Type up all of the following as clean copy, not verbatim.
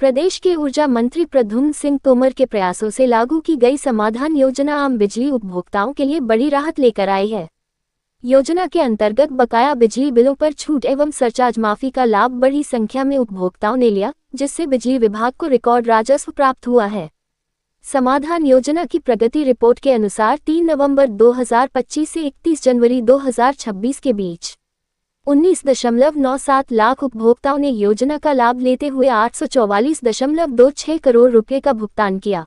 प्रदेश के ऊर्जा मंत्री प्रद्युम्न सिंह तोमर के प्रयासों से लागू की गई समाधान योजना आम बिजली उपभोक्ताओं के लिए बड़ी राहत लेकर आई है। योजना के अंतर्गत बकाया बिजली बिलों पर छूट एवं सरचार्ज माफी का लाभ बड़ी संख्या में उपभोक्ताओं ने लिया, जिससे बिजली विभाग को रिकॉर्ड राजस्व प्राप्त हुआ है। समाधान योजना की प्रगति रिपोर्ट के अनुसार 3 नवंबर 2025 से 31 जनवरी 2026 के बीच 19.97 लाख उपभोक्ताओं ने योजना का लाभ लेते हुए 844.26 करोड़ रुपए का भुगतान किया।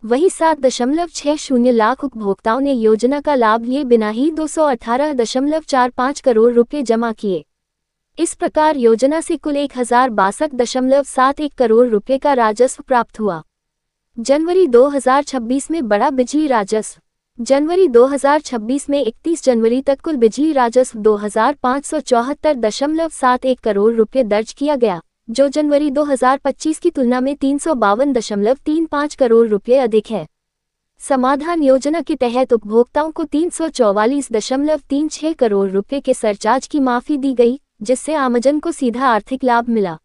वहीं 7.60 लाख उपभोक्ताओं ने योजना का लाभ लिए बिना ही 218.45 करोड़ रुपए जमा किए। इस प्रकार योजना से कुल 1062.71 करोड़ रुपए का राजस्व प्राप्त हुआ। जनवरी 2026 में बढ़ा बिजली राजस्व। जनवरी 2026 में 31 जनवरी तक कुल बिजली राजस्व 2574.71 करोड़ रुपए दर्ज किया गया, जो जनवरी 2025 की तुलना में 352.35 करोड़ रुपए अधिक है। समाधान योजना के तहत उपभोक्ताओं को 344.36 करोड़ रुपए के सरचार्ज की माफी दी गई, जिससे आमजन को सीधा आर्थिक लाभ मिला।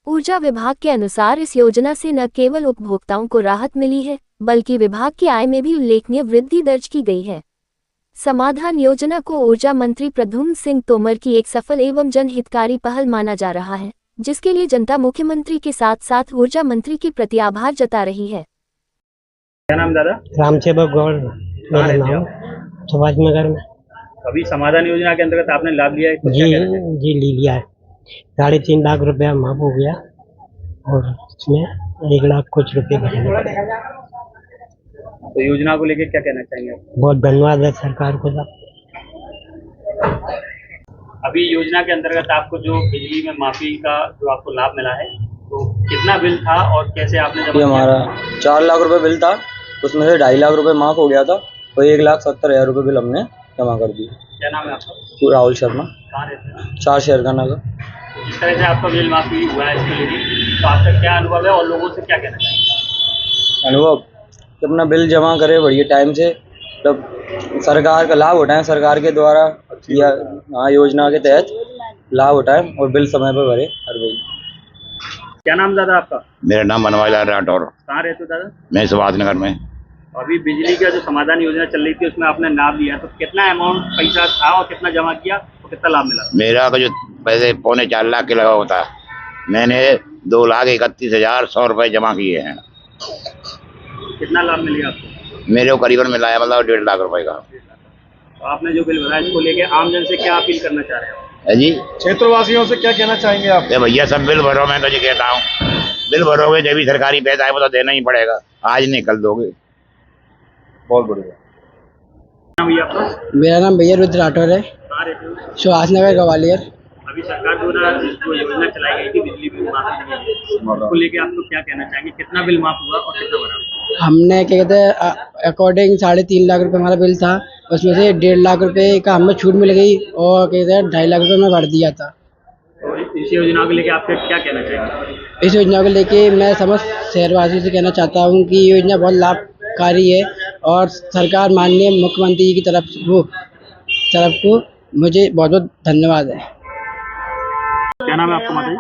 ऊर्जा विभाग के अनुसार इस योजना से न केवल उपभोक्ताओं को राहत मिली है, बल्कि विभाग की आय में भी उल्लेखनीय वृद्धि दर्ज की गई है। समाधान योजना को ऊर्जा मंत्री प्रद्युम्न सिंह तोमर की एक सफल एवं जनहितकारी पहल माना जा रहा है, जिसके लिए जनता मुख्यमंत्री के साथ साथ ऊर्जा मंत्री के प्रति आभार जता रही है। क्या नाम दादा? रामसेवक गौड़ मेरा नाम, सुभाष नगर में। अभी समाधान योजना के अंतर्गत आपने लाभ लिया है? तो जी ले लिया है। 3.5 लाख रुपया माफ हो गया और इसमें 1 लाख कुछ रुपए भरने पड़े। तो योजना को लेके क्या कहना चाहेंगे आप? बहुत धन्यवाद है सरकार को। अभी योजना के अंतर्गत आपको जो बिजली में माफी का जो आपको लाभ मिला है, तो कितना बिल था और कैसे आपने जमा? हमारा 4 लाख रुपए बिल था, उसमें से 2.5 लाख रुपए माफ हो गया था और 1,70,000 रुपए बिल हमने जमा कर दिए। क्या नाम है आपका? राहुल शर्मा। कहाँ रहते हैं? 4 शहर का नगर। जिस तरह से आपका बिल माफी हुआ है इसको लेके, तो आपका क्या अनुभव है और लोगों से क्या कहना चाहेंगे? अनुभव कि अपना बिल जमा करे बढ़िया टाइम से, तब सरकार का लाभ उठाएं, सरकार के द्वारा या योजना के तहत लाभ उठाएं और बिल समय पर भरे हर महीने। क्या नाम दादा आपका? मेरा नाम बनवारीलाल राठौर। कहाँ रहते हो दादा? मैं सुभाष नगर में। अभी बिजली का जो समाधान योजना चल रही थी उसमें आपने लाभ लिया, तो कितना अमाउंट पैसा था और कितना जमा किया और कितना लाभ मिला? मेरा का जो पैसे 3.25 लाख के लगा होता है, मैंने 2,31,100 रुपए जमा किए हैं। कितना लाभ मिल गया आपको? मेरे को करीबन मिला है मतलब 1.5 लाख रुपए का। तो आपने जो बिल भरा इसको लेके आमजन से क्या अपील करना चाह रहे हो? है जी, क्षेत्रवासियों से क्या कहना चाहेंगे आप? भैया सब बिल भरो, मैं तो ये कहता हूँ बिल भरोगे जब भी सरकारी पैसा है वो तो देना ही पड़ेगा, आज नहीं कल दोगे। बहुत बढ़िया। भैया आपका? मेरा नाम भैया रुद्र राठौर है, कहाँ रहते हो? सुभाष नगर ग्वालियर। अभी सरकार द्वारा जो योजना चलाई गई थी बिजली बिल माफी, उसको लेके आपको क्या कहना चाहेंगे? कितना बिल माफ हुआ और कितना भरा? हमने क्या कहते हैं अकॉर्डिंग 3.5 लाख रुपए हमारा बिल था, उसमें से 1.5 लाख रुपए का हमें छूट मिल गई और कहते हैं 2.5 लाख रुपए में भर दिया था। तो इस योजना को लेके आप क्या कहना चाहेंगे? इस योजना को लेके मैं समस्त शहरवासियों से कहना चाहता हूँ कि ये योजना बहुत लाभकारी है और सरकार माननीय मुख्यमंत्री जी की तरफ को मुझे बहुत बहुत धन्यवाद है। क्या नाम है आपका माता जी?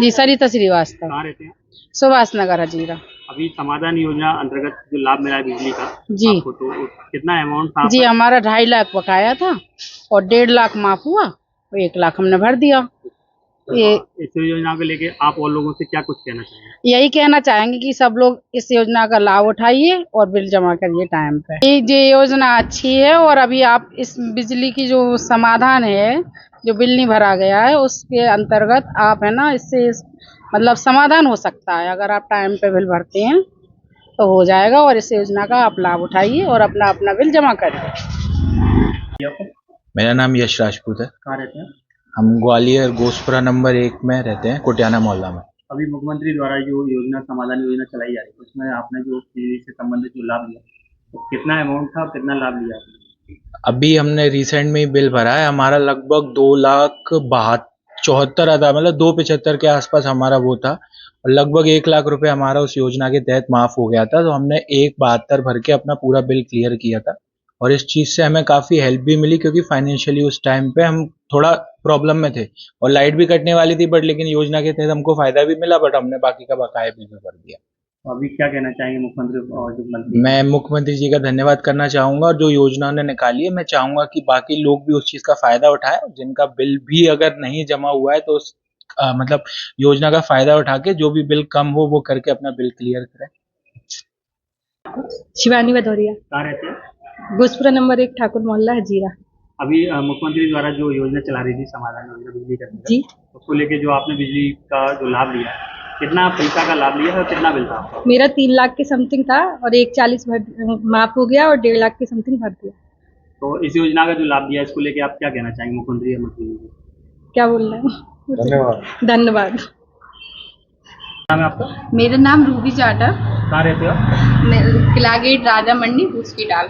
जी सरिता श्रीवास्तव। कहाँ रहते हैं? सुभाष नगर हजीरा। अभी समाधान योजना अंतर्गत जो लाभ मिला है बिजली का जी आपको, तो कितना अमाउंट था? जी हमारा 2.5 लाख बकाया था और 1.5 लाख माफ हुआ और 1 लाख हमने भर दिया। ये इस योजना को लेके आप और लोगों से क्या कुछ कहना चाहेंगे? यही कहना चाहेंगे कि सब लोग इस योजना का लाभ उठाइए और बिल जमा करिए टाइम पे। ये योजना अच्छी है और अभी आप इस बिजली की जो समाधान है, जो बिल नहीं भरा गया है, उसके अंतर्गत आप है ना, इससे मतलब समाधान हो सकता है। अगर आप टाइम पे बिल भरते हैं तो हो जाएगा और इस योजना का आप लाभ उठाइए और अपना अपना बिल जमा करिए। मेरा नाम यश राजपूत है। कहाँ रहते हैं? हम ग्वालियर गोसपुरा नंबर 1 में रहते हैं, कुटियाना मोहल्ला में। अभी मुख्यमंत्री द्वारा जो योजना समाधान योजना चलाई जा रही है, उसमें आपने जो बिजली से संबंधित जो लाभ लिया, तो कितना अमाउंट था और कितना लाभ लिया आपने? अभी हमने रिसेंट में ही बिल भरा है, हमारा लगभग 2,74,000 था, मतलब 2,75,000 के आसपास हमारा वो था और लगभग 1 लाख रुपए हमारा उस योजना के तहत माफ हो गया था। तो हमने 1,72 भर के अपना पूरा बिल क्लियर किया था और इस चीज़ से हमें काफ़ी हेल्प भी मिली, क्योंकि फाइनेंशियली उस टाइम पे हम थोड़ा प्रॉब्लम में थे और लाइट भी कटने वाली थी, बट लेकिन योजना के तहत हमको फायदा भी मिला, बट हमने बाकी का बकाया बिल भी भर दिया। तो अभी क्या कहना चाहेंगे मुख्यमंत्री और जो मंत्री? मैं मुख्यमंत्री जी का धन्यवाद करना चाहूंगा, और जो योजना उन्होंने निकाली है मैं चाहूंगा कि बाकी लोग भी उस चीज का फायदा उठाएं, जिनका बिल भी अगर नहीं जमा हुआ है तो उस मतलब योजना का फायदा उठा के जो भी बिल कम हो वो करके अपना बिल क्लियर करें। शिवानी भदौरिया, कहाँ रहते हैं? भोजपुरा नंबर 1 ठाकुर मोहल्ला हजीरा। अभी मुख्यमंत्री द्वारा जो योजना चला रही थी समाधान योजना बिजली का, जी, उसको लेके जो आपने बिजली का जो लाभ लिया, कितना पैसा का लाभ लिया है और कितना बिल था आपका? मेरा 3 लाख के समथिंग था और 1,40 माफ हो गया और 1.5 लाख के समथिंग भर दिया। तो इस योजना का जो लाभ दिया इसको लेके आप क्या कहना चाहेंगे मुख्यमंत्री या मंत्री जी को? क्या बोल रहे हैं? धन्यवाद। धन्यवाद। नाम है आपका? मेरा नाम रूबी चाटा, कहाँ रहते हो आप? किला गेट राजा मंडी दूसरी डाल।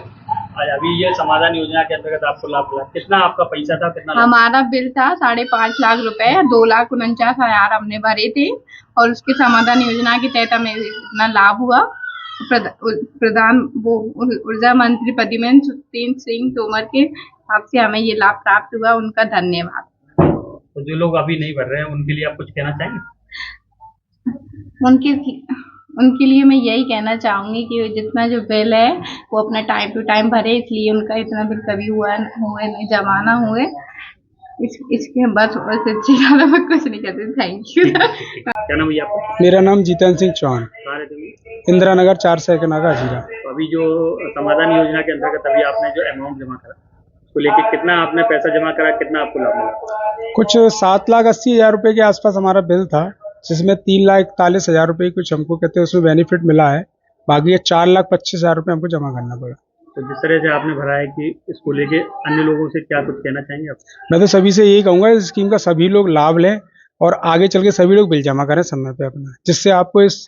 अभी ये समाधान योजना के अंतर्गत आपको लाभ मिला, कितना आपका पैसा था, कितना लाभ? हमारा बिल था 5.5 लाख रुपए, 2,49,000 हमने भरे थे और उसके समाधान योजना के तहत हमें इतना लाभ हुआ। प्रधान वो ऊर्जा मंत्री प्रद्युम्न सिंह तोमर के हाथ से हमें ये लाभ प्राप्त हुआ, उनका धन्यवाद। तो जो लोग अभी नहीं भर रहे हैं उनके लिए आप कुछ कहना चाहेंगे? उनके लिए मैं यही कहना चाहूंगी कि जितना जो बिल है वो अपना टाइम टू टाइम भरे, इसलिए उनका इतना बिल कभी हुए नहीं, जमा ना हुए। इसके बस इससे ज्यादा मैं कुछ नहीं कहती। Thank you. क्या नाम भैया आपका? मेरा नाम जीतन सिंह चौहान, कहाँ रहते हैं? इंदिरा नगर 4 सेकंड नागा हजीरा। तो अभी जो समाधान योजना के अंतर्गत अभी आपने जो अमाउंट जमा करा उसको लेके कितना आपने पैसा जमा करा, कितना आपको लाभ मिला? कुछ 7,80,000 रुपए के आसपास हमारा बिल था, जिसमें 3,41,000 रुपए कुछ हमको कहते हैं उसमें बेनिफिट मिला है। बाकी ये 4,25,000 रुपए हमको जमा करना पड़ा। तो जिस तरह से आपने भरा है कि इसको लेके अन्य लोगों से क्या कुछ कहना चाहेंगे आप? मैं तो सभी से यही कहूंगा इस स्कीम का सभी लोग लाभ लें और आगे चल के सभी लोग बिल जमा करें समय पे अपना, जिससे आपको इस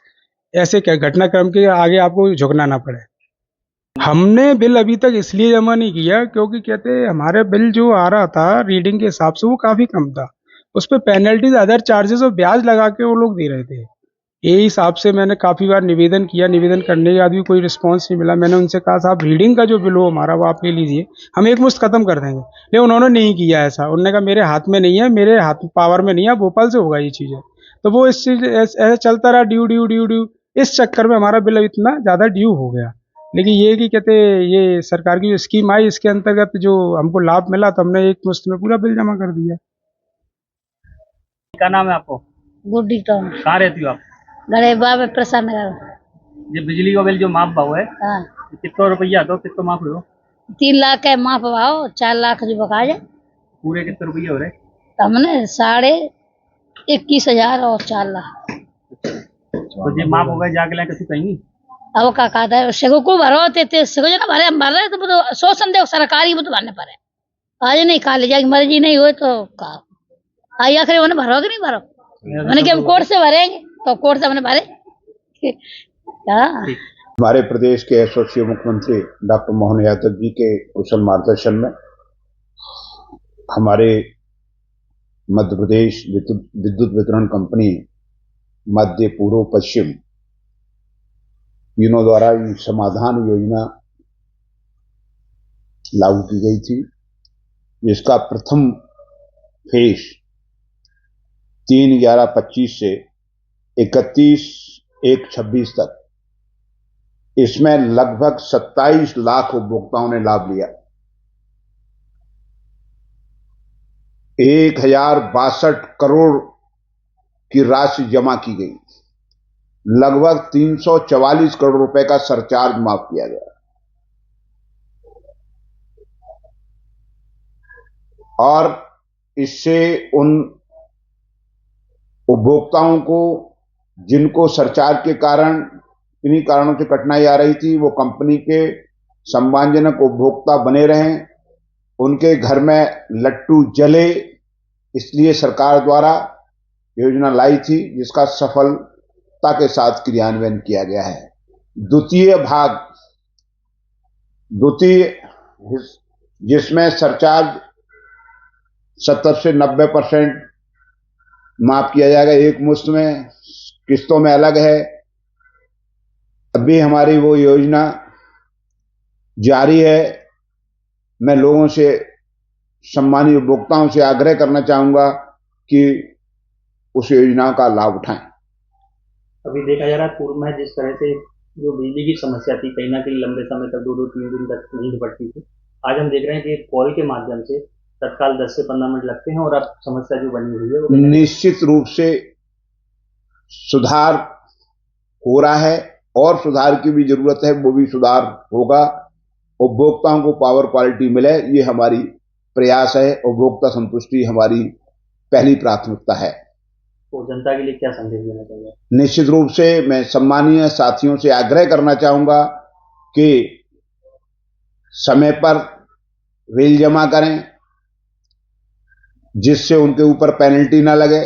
ऐसे क्या घटनाक्रम के आगे आपको झुकना ना पड़े। हमने बिल अभी तक इसलिए जमा नहीं किया क्योंकि कहते हमारे बिल जो आ रहा था रीडिंग के हिसाब से वो काफी कम था, उस पर पेनल्टीज अदर चार्जेस और ब्याज लगा के वो लोग दे रहे थे। यही हिसाब से मैंने काफी बार निवेदन किया, निवेदन करने के बाद भी कोई रिस्पांस नहीं मिला। मैंने उनसे कहा साहब रीडिंग का जो बिल हो हमारा वो आप ले लीजिए, हम एक मुश्त खत्म कर देंगे, लेकिन उन्होंने नहीं किया ऐसा। उन्होंने कहा मेरे हाथ में नहीं है, मेरे हाथ पावर में नहीं है, भोपाल से होगा ये चीज़ें। तो वो इस चीज ऐसे चलता रहा, ड्यू ड्यू ड्यू ड्यू, इस चक्कर में हमारा बिल इतना ज़्यादा ड्यू हो गया। लेकिन ये कि कहते ये सरकार की जो स्कीम आई इसके अंतर्गत जो हमको लाभ मिला तो हमने एक मुश्त में पूरा बिल जमा कर दिया। क्या नाम है आपको? गुड्डी टाउन, कहाँ रहती हो आप? गरीबा में प्रसाद नगर। ये बिजली का बिल जो माफ हुआ है हाँ, कितना रुपया दो, कितना माफ हुआ? 3 लाख है माफ भाव, 4 लाख जो बका जाए। पूरे कितने रुपये हो रहे? तो हमने 21,500 और 4 लाख। तो ये माफ हो गए जाके लें किसी कहीं? अब का कहता है सेगो को भरो ते सेगो जना भरे हम भर रहे तो सोच समझे सरकारी वो तो भरने पड़े। आज नहीं खा ले जाएगी, मर्जी नहीं हुए तो का आई आखिर उन्हें भरो कि नहीं भरो, मैंने कि हम कोर्ट से भरेंगे तो कोर्ट से हमने भरे। हमारे प्रदेश के यशस्वी मुख्यमंत्री डॉक्टर मोहन यादव जी के कुशल मार्गदर्शन में हमारे मध्य प्रदेश विद्युत वितरण कंपनी मध्य पूर्व पश्चिम तीनों द्वारा ये समाधान योजना लागू की गई थी, जिसका प्रथम फेज 3/11/25 से 31/1/26 तक इसमें लगभग 27 लाख उपभोक्ताओं ने लाभ लिया। 1,062 करोड़ की राशि जमा की गई, लगभग 344 करोड़ रुपए का सरचार्ज माफ किया गया और इससे उन उपभोक्ताओं को जिनको सरचार्ज के कारण इन्हीं कारणों से कठिनाई आ रही थी वो कंपनी के सम्मानजनक उपभोक्ता बने रहें, उनके घर में लट्टू जले, इसलिए सरकार द्वारा योजना लाई थी जिसका सफलता के साथ क्रियान्वयन किया गया है। द्वितीय जिसमें सरचार्ज 70 से 90% माफ किया जाएगा, एक मुश्त में, किस्तों में अलग है। अभी हमारी वो योजना जारी है। मैं लोगों से सम्मानित उपभोक्ताओं से आग्रह करना चाहूँगा कि उस योजना का लाभ उठाएं। अभी देखा जा रहा है पूर्व में जिस तरह से जो बिजली की समस्या थी कहीं ना कहीं लंबे समय तक 2-2 3 दिन तक नहीं निपटती थी, आज हम देख रहे हैं कि कॉल के माध्यम से तत्काल 10 से 15 मिनट लगते हैं और अब समस्या जो बनी हुई है वो निश्चित रूप से सुधार हो रहा है और सुधार की भी जरूरत है, वो भी सुधार होगा। उपभोक्ताओं को पावर क्वालिटी मिले, ये हमारी प्रयास है। उपभोक्ता संतुष्टि हमारी पहली प्राथमिकता है। तो जनता के लिए क्या संदेश देना चाहिए? निश्चित रूप से मैं सम्मानीय साथियों से आग्रह करना चाहूँगा कि समय पर बिल जमा करें, जिससे उनके ऊपर पेनल्टी ना लगे,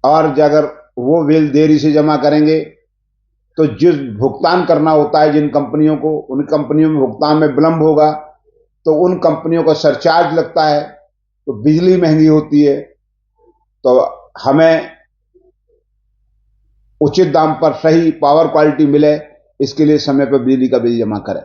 और अगर वो बिल देरी से जमा करेंगे तो जिस भुगतान करना होता है जिन कंपनियों को, उन कंपनियों में भुगतान में विलंब होगा तो उन कंपनियों को सरचार्ज लगता है, तो बिजली महंगी होती है। तो हमें उचित दाम पर सही पावर क्वालिटी मिले, इसके लिए समय पर बिजली का बिल जमा करें।